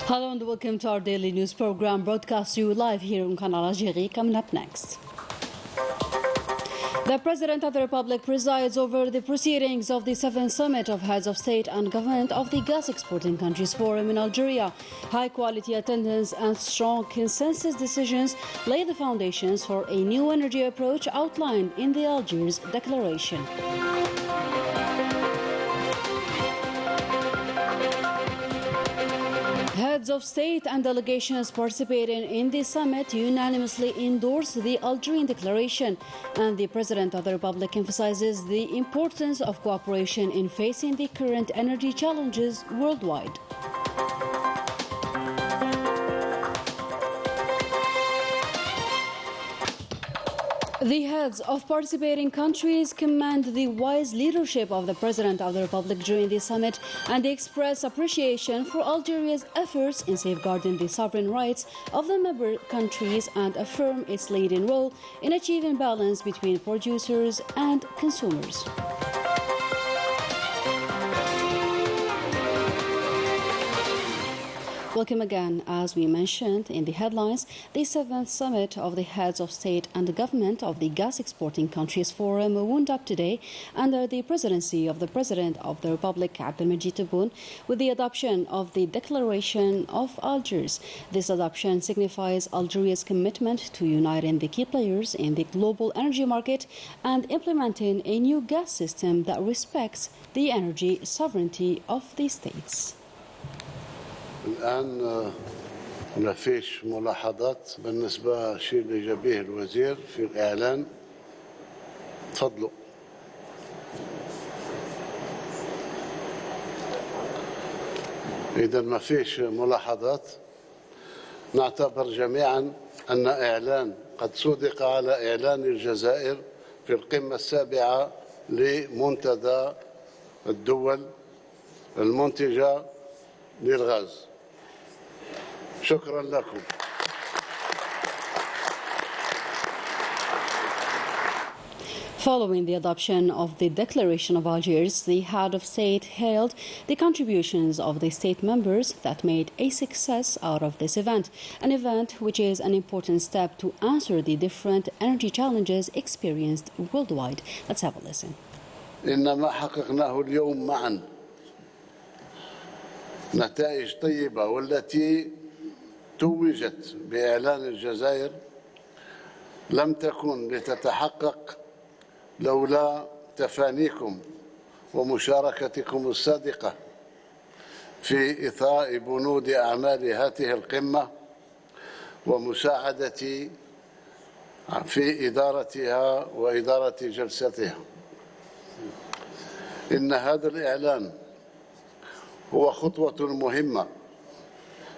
Hello and welcome to our daily news program broadcast to you live here on Canal Algérie. Coming up next. The President of the Republic presides over the proceedings of the 7th Summit of Heads of State and Government of the Gas Exporting Countries Forum in Algeria. High-quality attendance and strong consensus decisions lay the foundations for a new energy approach outlined in the Algiers Declaration. Heads of state and delegations participating in the summit unanimously endorsed the Algerian Declaration, and the President of the Republic emphasizes the importance of cooperation in facing the current energy challenges worldwide. The heads of participating countries commend the wise leadership of the President of the Republic during the summit, and they express appreciation for Algeria's efforts in safeguarding the sovereign rights of the member countries and affirm its leading role in achieving balance between producers and consumers. Welcome again. As we mentioned in the headlines, the 7th Summit of the Heads of State and Government of the Gas Exporting Countries Forum wound up today under the presidency of the President of the Republic, Abdelmajid Tebboune, with the adoption of the Declaration of Algiers. This adoption signifies Algeria's commitment to uniting the key players in the global energy market and implementing a new gas system that respects the energy sovereignty of the states. الآن ما فيش ملاحظات بالنسبة شيء اللي جابيه الوزير في الإعلان. تفضلوا. إذا ما فيش ملاحظات نعتبر جميعا أن إعلان قد صدق على إعلان الجزائر في القمة السابعة لمنتدى الدول المنتجة للغاز. شكرا لكم. Following the adoption of the Declaration of Algiers, the head of state hailed the contributions of the state members that made a success out of this event, an event which is an important step to answer the different energy challenges experienced worldwide. Let's have a listen. إن ما حققناه اليوم معا نتائج طيبة والتي توجت بإعلان الجزائر لم تكن لتتحقق لولا تفانيكم ومشاركتكم الصادقة في إثراء بنود أعمال هذه القمة ومساعدتي في إدارتها وإدارة جلستها. إن هذا الإعلان هو خطوة مهمة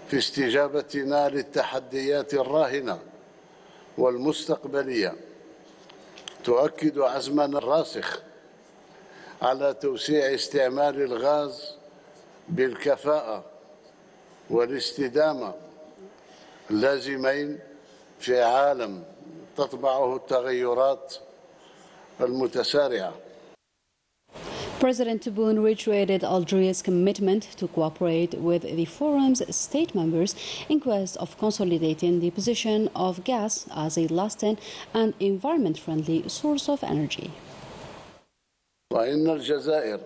في استجابتنا للتحديات الراهنة والمستقبلية، تؤكد عزمنا الراسخ على توسيع استعمال الغاز بالكفاءة والاستدامة اللازمين في عالم تطبعه التغيرات المتسارعة. President Tebboune reiterated Algeria's commitment to cooperate with the forum's state members in quest of consolidating the position of gas as a lasting and environment-friendly source of energy. وإن الجزائر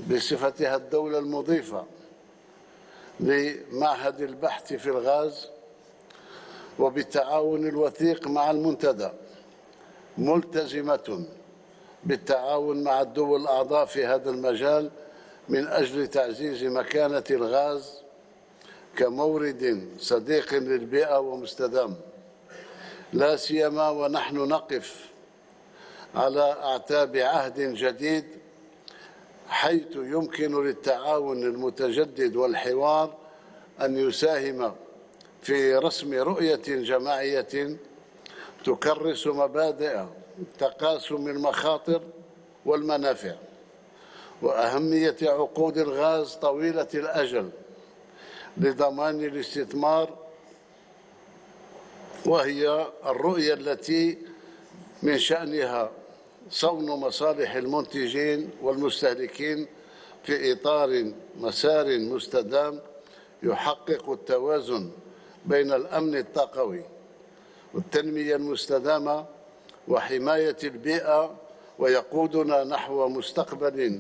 بصفتها الدولة المضيفة لمعهد البحث في الغاز وبالتعاون الوثيق مع المنتدى ملتزمة بالتعاون مع الدول الأعضاء في هذا المجال من أجل تعزيز مكانة الغاز كمورد صديق للبيئة ومستدام، لا سيما ونحن نقف على أعتاب عهد جديد حيث يمكن للتعاون المتجدد والحوار أن يساهم في رسم رؤية جماعية تكرس مبادئ تقاسم المخاطر والمنافع وأهمية عقود الغاز طويلة الأجل لضمان الاستثمار، وهي الرؤية التي من شأنها صون مصالح المنتجين والمستهلكين في إطار مسار مستدام يحقق التوازن بين الأمن الطاقوي والتنمية المستدامة وحماية البيئة ويقودنا نحو مستقبل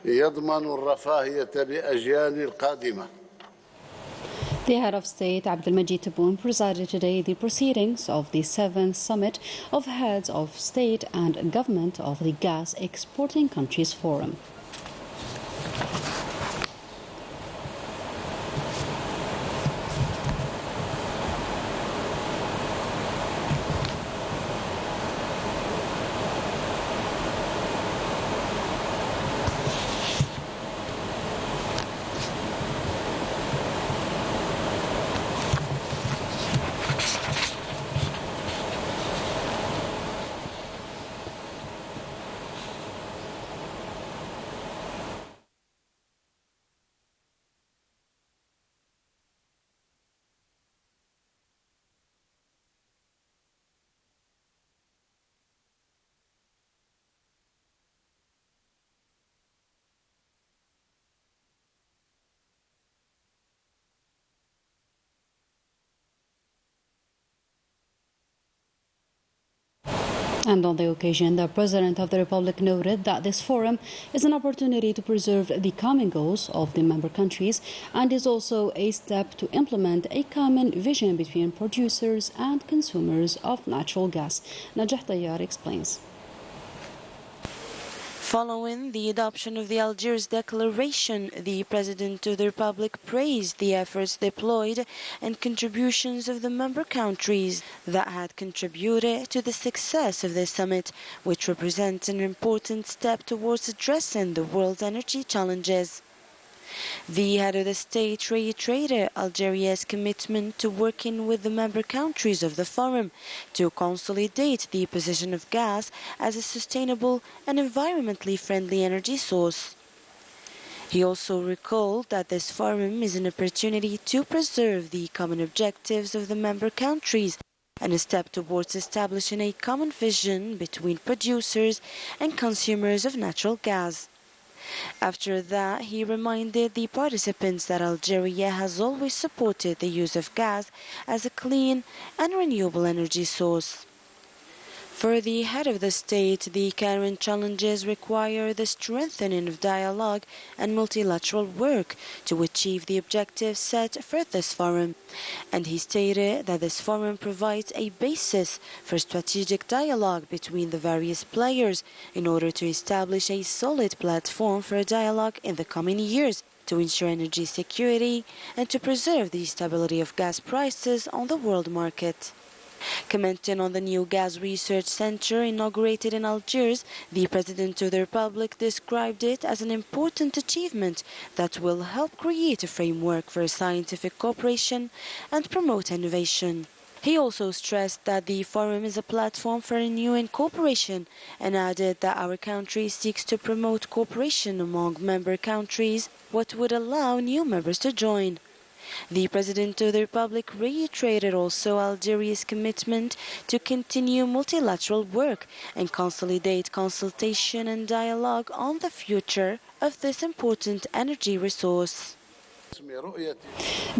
يضمن الرفاهية للأجيال القادمة. The head of state, Abdelmajid Tebboune, presided today the proceedings of the 7th Summit of Heads of State and Government of the Gas Exporting Countries Forum. And on the occasion, the President of the Republic noted that this forum is an opportunity to preserve the common goals of the member countries and is also a step to implement a common vision between producers and consumers of natural gas. Najah Tayyar explains. Following the adoption of the Algiers Declaration, the President of the Republic praised the efforts deployed and contributions of the member countries that had contributed to the success of this summit, which represents an important step towards addressing the world's energy challenges. The head of the state reiterated Algeria's commitment to working with the member countries of the forum to consolidate the position of gas as a sustainable and environmentally friendly energy source. He also recalled that this forum is an opportunity to preserve the common objectives of the member countries and a step towards establishing a common vision between producers and consumers of natural gas. After that, he reminded the participants that Algeria has always supported the use of gas as a clean and renewable energy source. For the head of the state, the current challenges require the strengthening of dialogue and multilateral work to achieve the objectives set for this forum. And he stated that this forum provides a basis for strategic dialogue between the various players in order to establish a solid platform for a dialogue in the coming years to ensure energy security and to preserve the stability of gas prices on the world market. Commenting on the new gas research center inaugurated in Algiers, the President of the Republic described it as an important achievement that will help create a framework for scientific cooperation and promote innovation. He also stressed that the forum is a platform for renewing cooperation and added that our country seeks to promote cooperation among member countries, what would allow new members to join. The President of the Republic reiterated also Algeria's commitment to continue multilateral work and consolidate consultation and dialogue on the future of this important energy resource.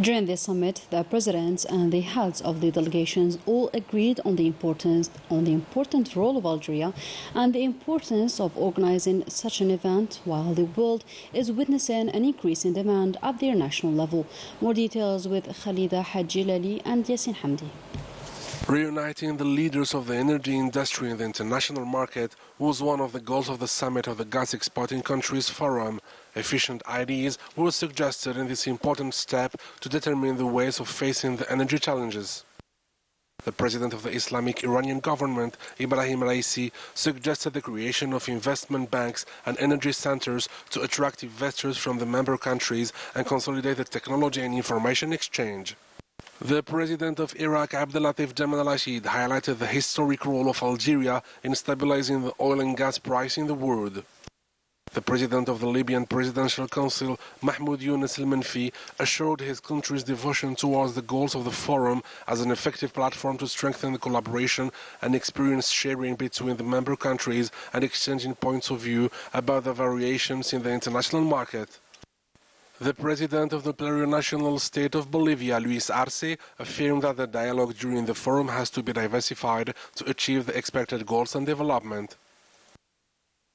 During this summit, the presidents and the heads of the delegations all agreed on the important role of Algeria and the importance of organizing such an event while the world is witnessing an increase in demand at their national level. More details with Khalida Hajjilali and Yasin Hamdi. Reuniting the leaders of the energy industry in the international market was one of the goals of the summit of the Gas Exporting Countries Forum. Efficient ideas were suggested in this important step to determine the ways of facing the energy challenges. The president of the Islamic Iranian government, Ibrahim Raisi, suggested the creation of investment banks and energy centers to attract investors from the member countries and consolidate the technology and information exchange. The president of Iraq, Abdelatif Jamal al-Rashid, highlighted the historic role of Algeria in stabilizing the oil and gas price in the world. The president of the Libyan Presidential Council, Mahmoud Yunus al-Manfi, assured his country's devotion towards the goals of the forum as an effective platform to strengthen the collaboration and experience sharing between the member countries and exchanging points of view about the variations in the international market. The president of the plurinational state of Bolivia, Luis Arce, affirmed that the dialogue during the forum has to be diversified to achieve the expected goals and development.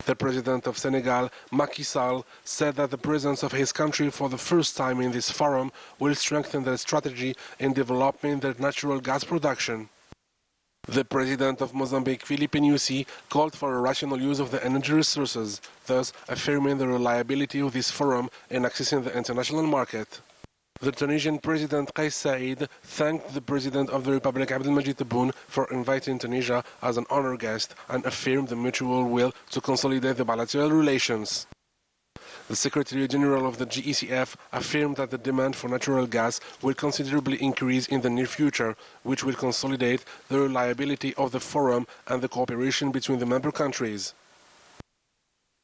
The president of Senegal, Macky Sall, said that the presence of his country for the first time in this forum will strengthen their strategy in developing their natural gas production. The president of Mozambique, Filipe Nyusi, called for a rational use of the energy resources, thus affirming the reliability of this forum in accessing the international market. The Tunisian President Kais Saied thanked the President of the Republic, Abdelmadjid Tebboune, for inviting Tunisia as an honored guest and affirmed the mutual will to consolidate the bilateral relations. The Secretary General of the GECF affirmed that the demand for natural gas will considerably increase in the near future, which will consolidate the reliability of the forum and the cooperation between the member countries.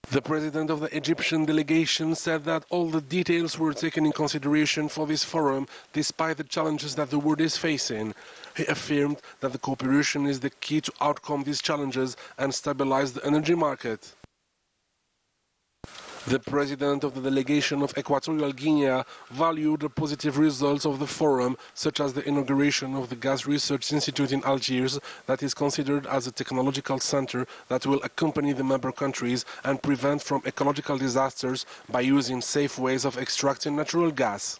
The president of the Egyptian delegation said that all the details were taken in consideration for this forum, despite the challenges that the world is facing. He affirmed that the cooperation is the key to overcome these challenges and stabilize the energy market. The president of the delegation of Equatorial Guinea valued the positive results of the forum, such as the inauguration of the Gas Research Institute in Algiers, that is considered as a technological center that will accompany the member countries and prevent from ecological disasters by using safe ways of extracting natural gas.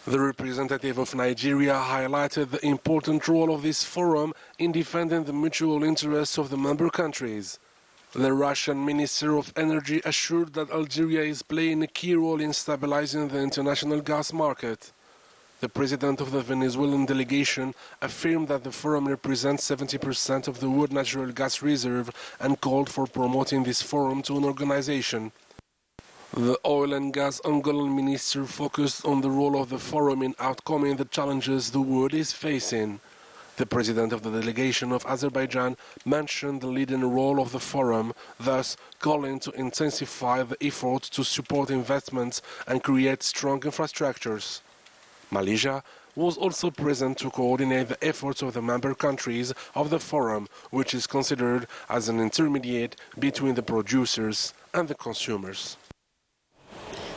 The representative of Nigeria highlighted the important role of this forum in defending the mutual interests of the member countries. The Russian Minister of Energy assured that Algeria is playing a key role in stabilizing the international gas market. The president of the Venezuelan delegation affirmed that the forum represents 70% of the world natural gas reserve and called for promoting this forum to an organization. The oil and gas Angolan minister focused on the role of the forum in overcoming the challenges the world is facing. The president of the delegation of Azerbaijan mentioned the leading role of the forum, thus calling to intensify the effort to support investments and create strong infrastructures. Malaysia was also present to coordinate the efforts of the member countries of the forum, which is considered as an intermediate between the producers and the consumers.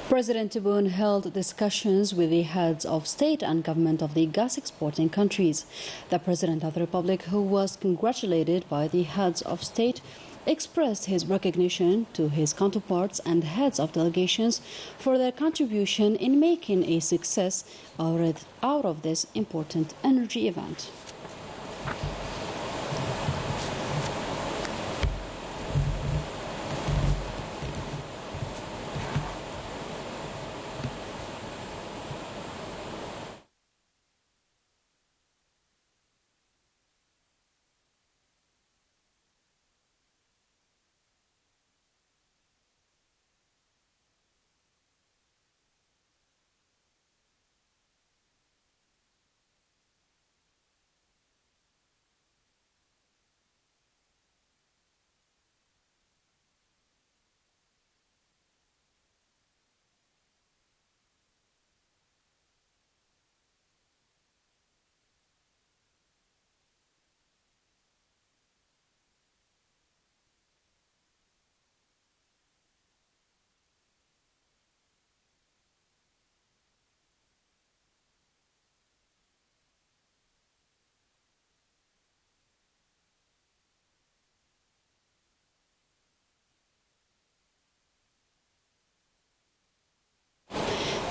President Tebboune held discussions with the heads of state and government of the gas exporting countries. The President of the Republic, who was congratulated by the heads of state, expressed his recognition to his counterparts and heads of delegations for their contribution in making a success out of this important energy event.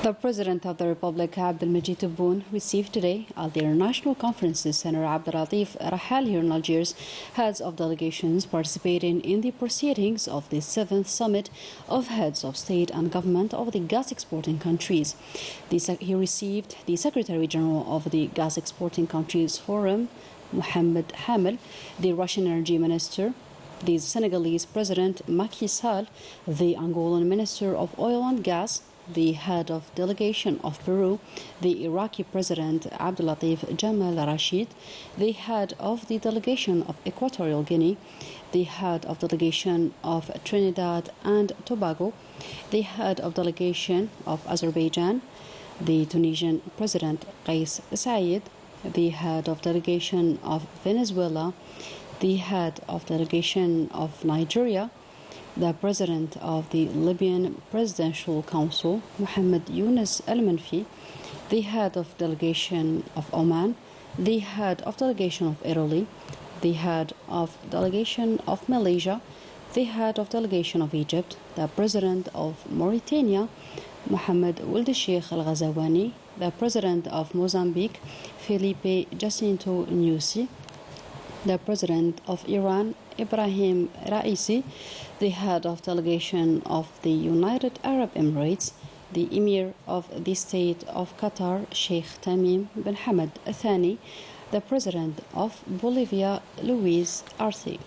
The President of the Republic, Abdelmadjid Tebboune, received today at the International Conferences Center Abdelatif Rahal here in Algiers heads of delegations participating in the proceedings of the 7th Summit of Heads of State and Government of the gas exporting countries. He received the Secretary General of the Gas Exporting Countries Forum, Mohamed Hamel, the Russian Energy Minister, the Senegalese President Macky Sall, the Angolan Minister of Oil and Gas, the head of delegation of Peru, the Iraqi President Abdulatif Jamal Rashid, the head of the delegation of Equatorial Guinea, the head of delegation of Trinidad and Tobago, the head of delegation of Azerbaijan, the Tunisian President Kais Saied, the head of delegation of Venezuela, the head of delegation of Nigeria, the President of the Libyan Presidential Council, Mohammed Yunus Al-Manfi, the Head of Delegation of Oman, the Head of Delegation of Italy, the Head of Delegation of Malaysia, the Head of Delegation of Egypt, the President of Mauritania, Mohamed Ould Sheikh Al Ghazawani, the President of Mozambique, Felipe Jacinto Nyusi, the President of Iran, Ibrahim Raisi, the Head of Delegation of the United Arab Emirates, the Emir of the State of Qatar, Sheikh Tamim bin Hamad Al Thani, the President of Bolivia, Luis Arce.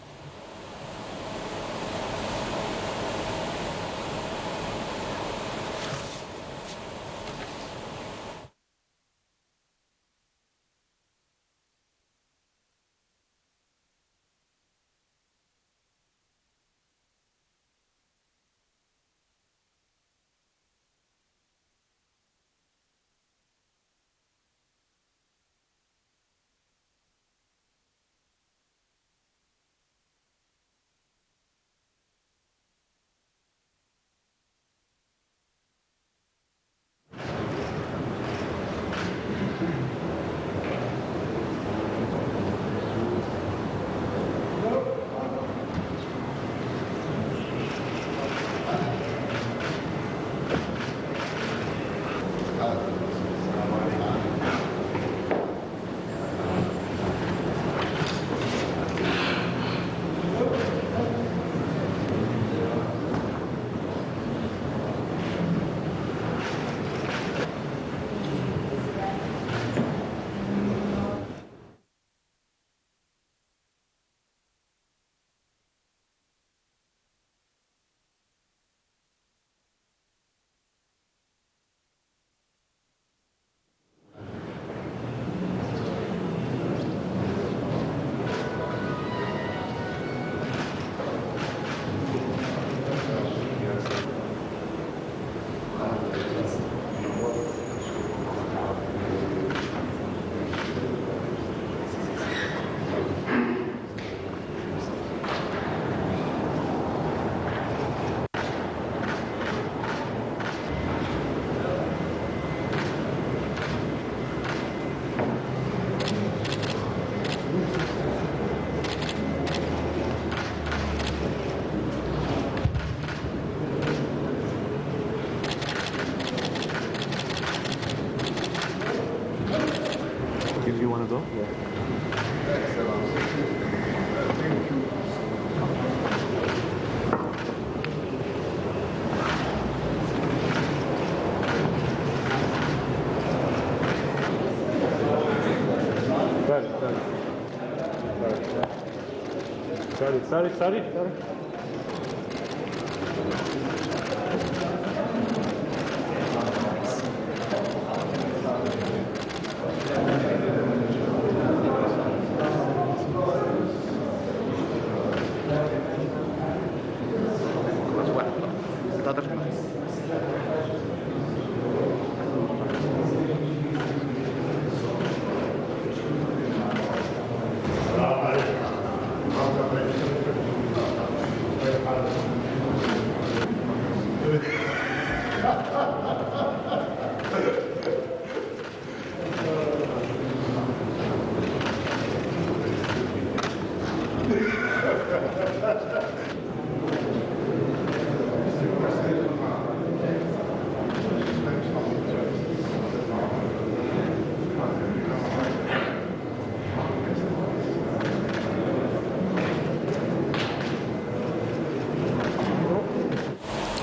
You want to go? Yeah. Sorry.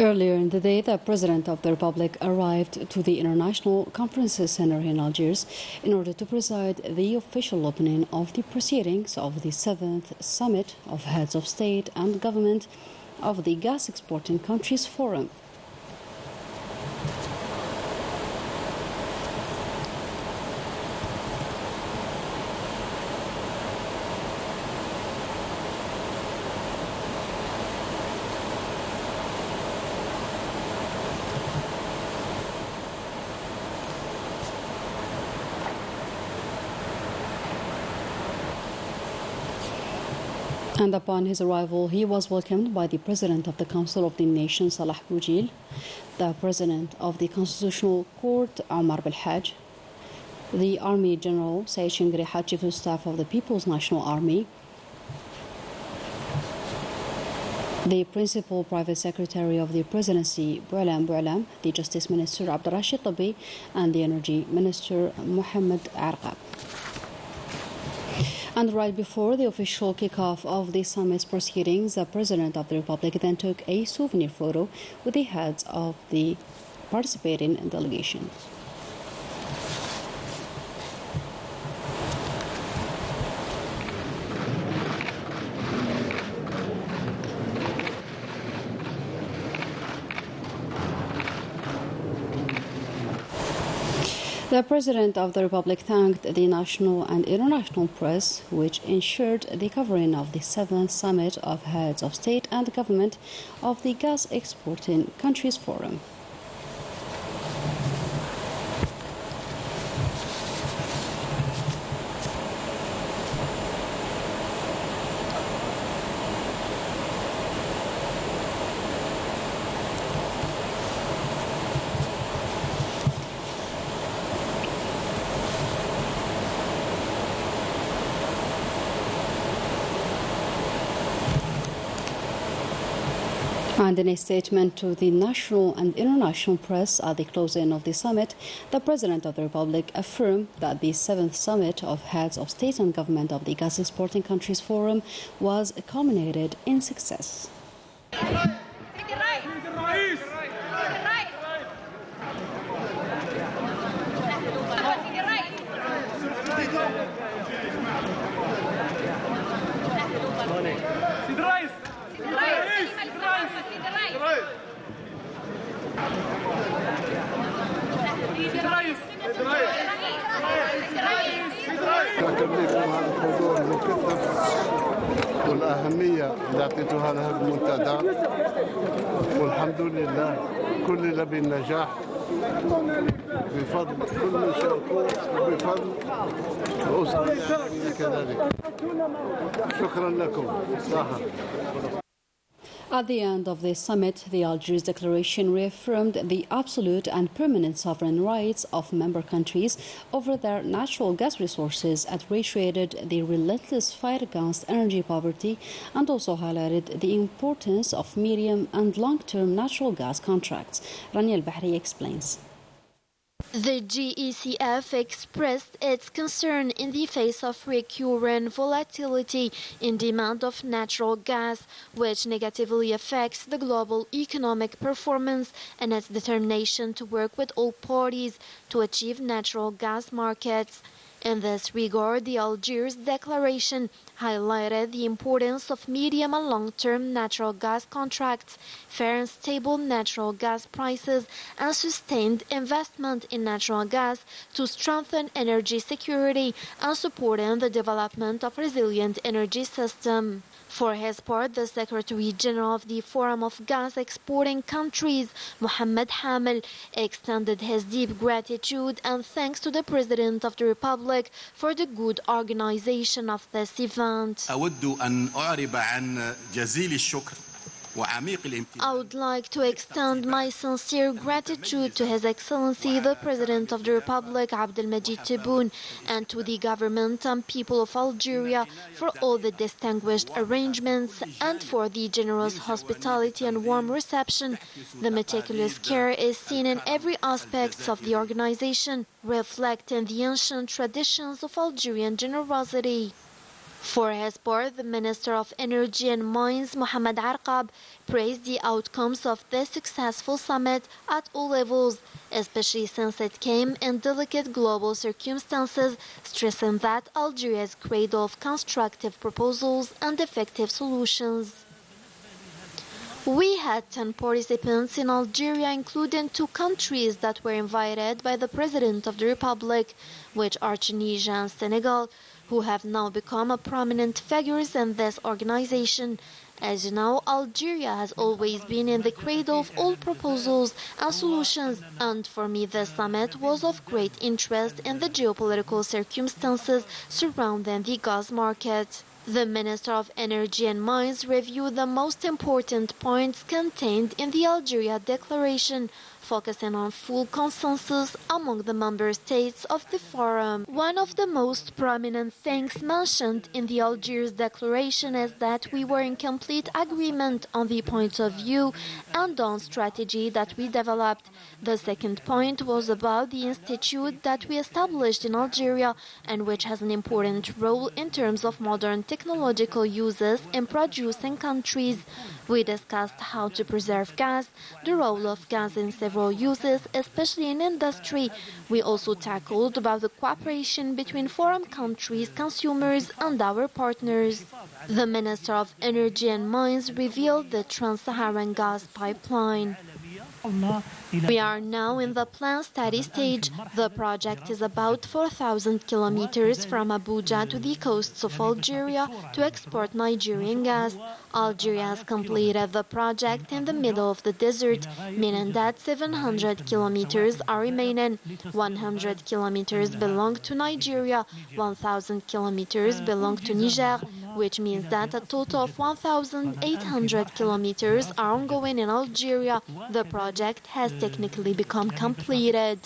Earlier in the day, the President of the Republic arrived to the International Conferences Center in Algiers in order to preside the official opening of the proceedings of the 7th Summit of Heads of State and Government of the Gas Exporting Countries Forum. And upon his arrival, he was welcomed by the President of the Council of the Nation, Salah Boujil, the President of the Constitutional Court, Omar Belhaj, the Army General, Saeed Shingriha, Chief of Staff of the People's National Army, the Principal Private Secretary of the Presidency, Boualam, the Justice Minister, Abdurrashid Tabi, and the Energy Minister, Mohammed Arqab. And right before the official kickoff of the summit's proceedings, the President of the Republic then took a souvenir photo with the heads of the participating delegations. The President of the Republic thanked the national and international press, which ensured the covering of the 7th Summit of Heads of State and Government of the Gas Exporting Countries Forum. And in a statement to the national and international press at the closing of the summit, the President of the Republic affirmed that the 7th Summit of Heads of State and Government of the Gas Exporting Countries Forum was culminated in success. والأهمية اللي أعطيتوها لهذا المنتدى، والحمد لله كل بالنجاح بفضل كل من شاركوا وبفضل الأسرة الإعلامية كذلك. شكرا لكم. صحة. At the end of this summit, the Algiers Declaration reaffirmed the absolute and permanent sovereign rights of member countries over their natural gas resources and reiterated the relentless fight against energy poverty and also highlighted the importance of medium and long-term natural gas contracts. Rania Al-Bahri explains. The GECF expressed its concern in the face of recurrent volatility in demand of natural gas, which negatively affects the global economic performance, and its determination to work with all parties to achieve natural gas markets. In this regard, the Algiers Declaration highlighted the importance of medium and long-term natural gas contracts, fair and stable natural gas prices, and sustained investment in natural gas to strengthen energy security and supporting the development of resilient energy system. For his part, the Secretary General of the Forum of Gas Exporting Countries, Mohammed Hamel, extended his deep gratitude and thanks to the President of the Republic for the good organization of this event. أود أن أعرب عن جزيل الشكر I would like to extend my sincere gratitude to His Excellency the President of the Republic, Abdelmajid Tebboune, and to the government and people of Algeria for all the distinguished arrangements and for the generous hospitality and warm reception. The meticulous care is seen in every aspect of the organization, reflecting the ancient traditions of Algerian generosity. For his part, the Minister of Energy and Mines, Mohammed Arqab, praised the outcomes of this successful summit at all levels, especially since it came in delicate global circumstances, stressing that Algeria is cradle of constructive proposals and effective solutions. We had 10 participants in Algeria, including 2 countries that were invited by the President of the Republic, which are Tunisia and Senegal, who have now become prominent figures in this organization. As you know, Algeria has always been in the cradle of all proposals and solutions, and for me this summit was of great interest in the geopolitical circumstances surrounding the gas market. The Minister of Energy and Mines reviewed the most important points contained in the Algeria Declaration, focusing on full consensus among the member states of the forum. One of the most prominent things mentioned in the Algiers Declaration is that we were in complete agreement on the points of view and on strategy that we developed. The second point was about the institute that we established in Algeria and which has an important role in terms of modern technological uses in producing countries. We discussed how to preserve gas, the role of gas in several uses, especially in industry. We also tackled about the cooperation between foreign countries, consumers and our partners. The Minister of Energy and Mines revealed the Trans-Saharan gas pipeline. We are now in the planned study stage. The project is about 4,000 kilometers from Abuja to the coasts of Algeria to export Nigerian gas. Algeria has completed the project in the middle of the desert, meaning that 700 kilometers are remaining. 100 kilometers belong to Nigeria, 1,000 kilometers belong to Niger, which means that a total of 1,800 kilometers are ongoing in Algeria. The project has technically become completed.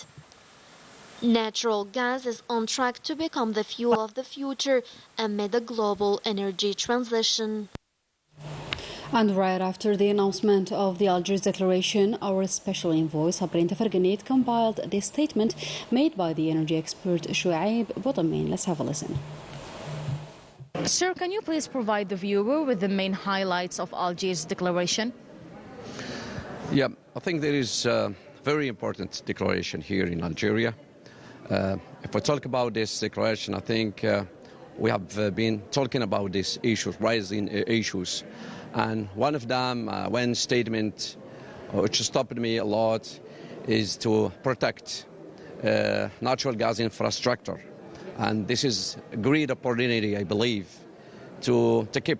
Natural gas is on track to become the fuel of the future amid the global energy transition. And right after the announcement of the Algiers Declaration, our special envoy Sabrina Farganit compiled the statement made by the energy expert Shuaib Bodamin. Let's have a listen. Sir, can you please provide the viewer with the main highlights of Algiers Declaration? Yeah, I think there is a very important declaration here in Algeria. If we talk about this declaration, I think we have been talking about these issues, rising issues. And one of them, one statement which stopped me a lot, is to protect natural gas infrastructure. And this is a great opportunity, I believe, to keep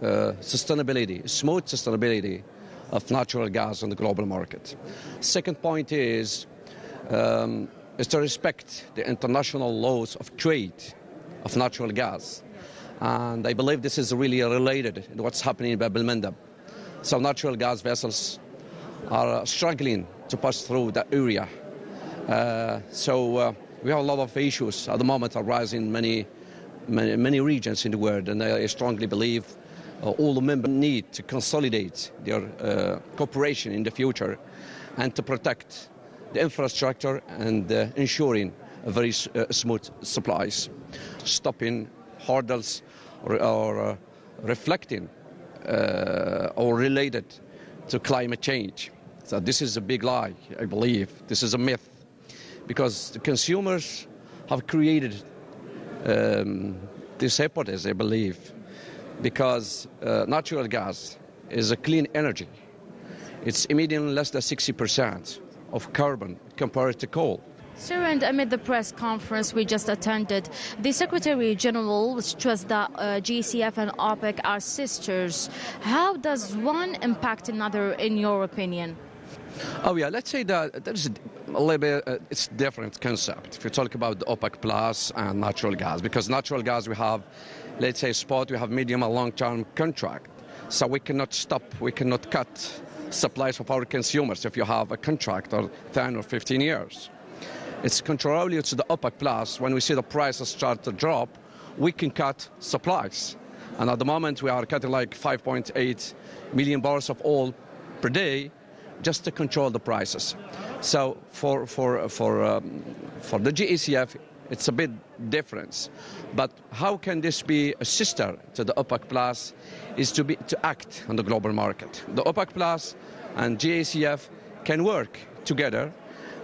sustainability, smooth sustainability of natural gas on the global market. Second point is to respect the international laws of trade of natural gas. And I believe this is really related to what's happening in Bab el-Mandab. So natural gas vessels are struggling to pass through that area. We have a lot of issues at the moment arising in many regions in the world, and I strongly believe all the members need to consolidate their cooperation in the future and to protect the infrastructure and ensuring a very smooth supplies, stopping hurdles or reflecting or related to climate change. So this is a big lie, I believe. This is a myth, because the consumers have created this hypothesis, I believe, because natural gas is a clean energy. It's emitting less than 60% of carbon compared to coal. Sir, and amid the press conference we just attended, the Secretary General stressed that GCF and OPEC are sisters. How does one impact another, in your opinion? Oh yeah, let's say that there's a little bit, it's a different concept. If you talk about the OPEC Plus and natural gas, because natural gas we have, let's say spot, we have medium and long-term contract. So we cannot stop, we cannot cut supplies of our consumers if you have a contract of 10 or 15 years. It's contrarily to the OPEC Plus. When we see the prices start to drop, we can cut supplies. And at the moment we are cutting like 5.8 million barrels of oil per day just to control the prices. So for the GECF, it's a bit different. But how can this be a sister to the OPEC Plus is to act on the global market. The OPEC Plus and GECF can work together,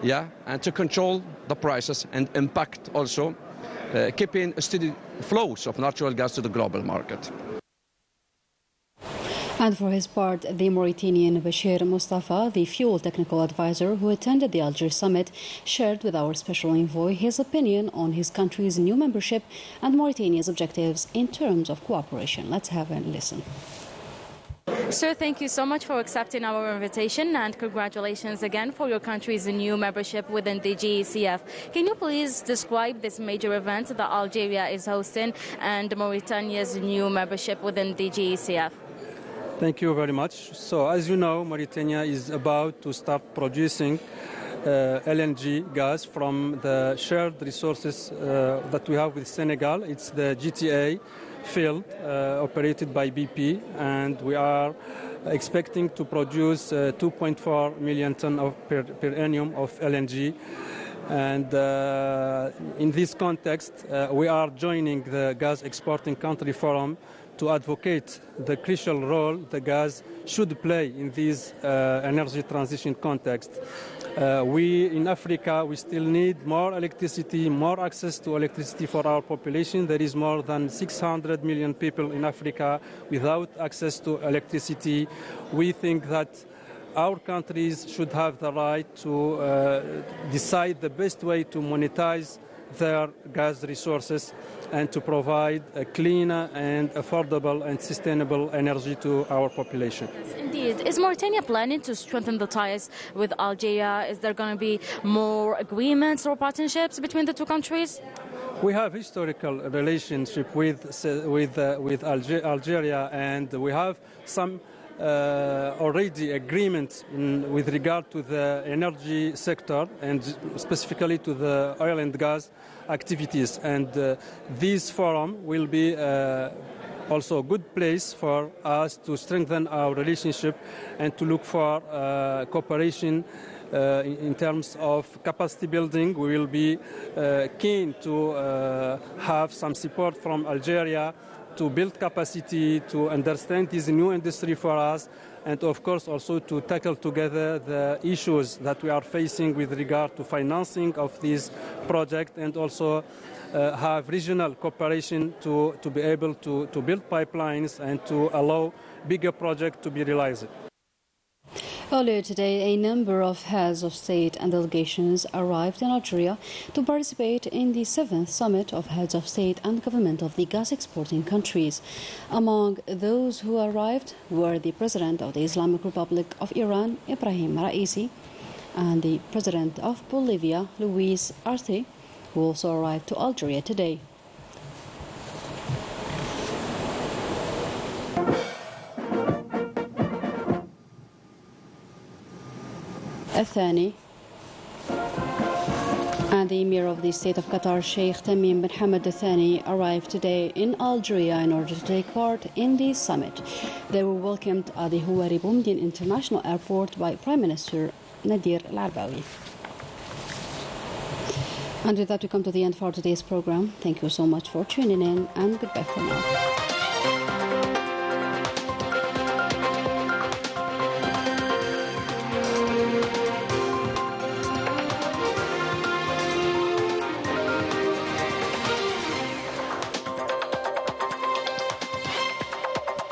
yeah, and to control the prices and impact also keeping steady flows of natural gas to the global market. And for his part, the Mauritanian Bashir Mustafa, the fuel technical advisor who attended the Algiers summit, shared with our special envoy his opinion on his country's new membership and Mauritania's objectives in terms of cooperation. Let's have a listen. Sir, thank you so much for accepting our invitation, and congratulations again for your country's new membership within the GECF. Can you please describe this major event that Algeria is hosting and Mauritania's new membership within the GECF? Thank you very much. So, as you know, Mauritania is about to start producing LNG gas from the shared resources that we have with Senegal. It's the GTA field operated by BP, and we are expecting to produce 2.4 million tons per annum of LNG. And in this context, we are joining the Gas Exporting Country Forum to advocate the crucial role the gas should play in this energy transition context. We in Africa, we still need more electricity, more access to electricity for our population. There is more than 600 million people in Africa without access to electricity. We think that our countries should have the right to decide the best way to monetize their gas resources and to provide a cleaner and affordable and sustainable energy to our population. Yes, indeed. Is Mauritania planning to strengthen the ties with Algeria? Is there going to be more agreements or partnerships between the two countries? We have historical relationship with Algeria, and we have some already agreements with regard to the energy sector and specifically to the oil and gas activities. And this forum will be also a good place for us to strengthen our relationship and to look for cooperation in terms of capacity building. We will be keen to have some support from Algeria to build capacity, to understand this new industry for us, and of course also to tackle together the issues that we are facing with regard to financing of this project, and also have regional cooperation to be able to build pipelines and to allow bigger projects to be realized. Earlier today, a number of heads of state and delegations arrived in Algeria to participate in the 7th Summit of Heads of State and Government of the gas exporting countries. Among those who arrived were the President of the Islamic Republic of Iran, Ibrahim Raisi, and the President of Bolivia, Luis Arce, who also arrived to Algeria today. الثاني and the Emir of the State of Qatar, Sheikh Tamim bin Hamad al-Thani, arrived today in Algeria in order to take part in the summit. They were welcomed at the Houari Boumediene International Airport by Prime Minister Nadir Al-Arbawi. And with that, we come to the end for today's program. Thank you so much for tuning in, and goodbye for now.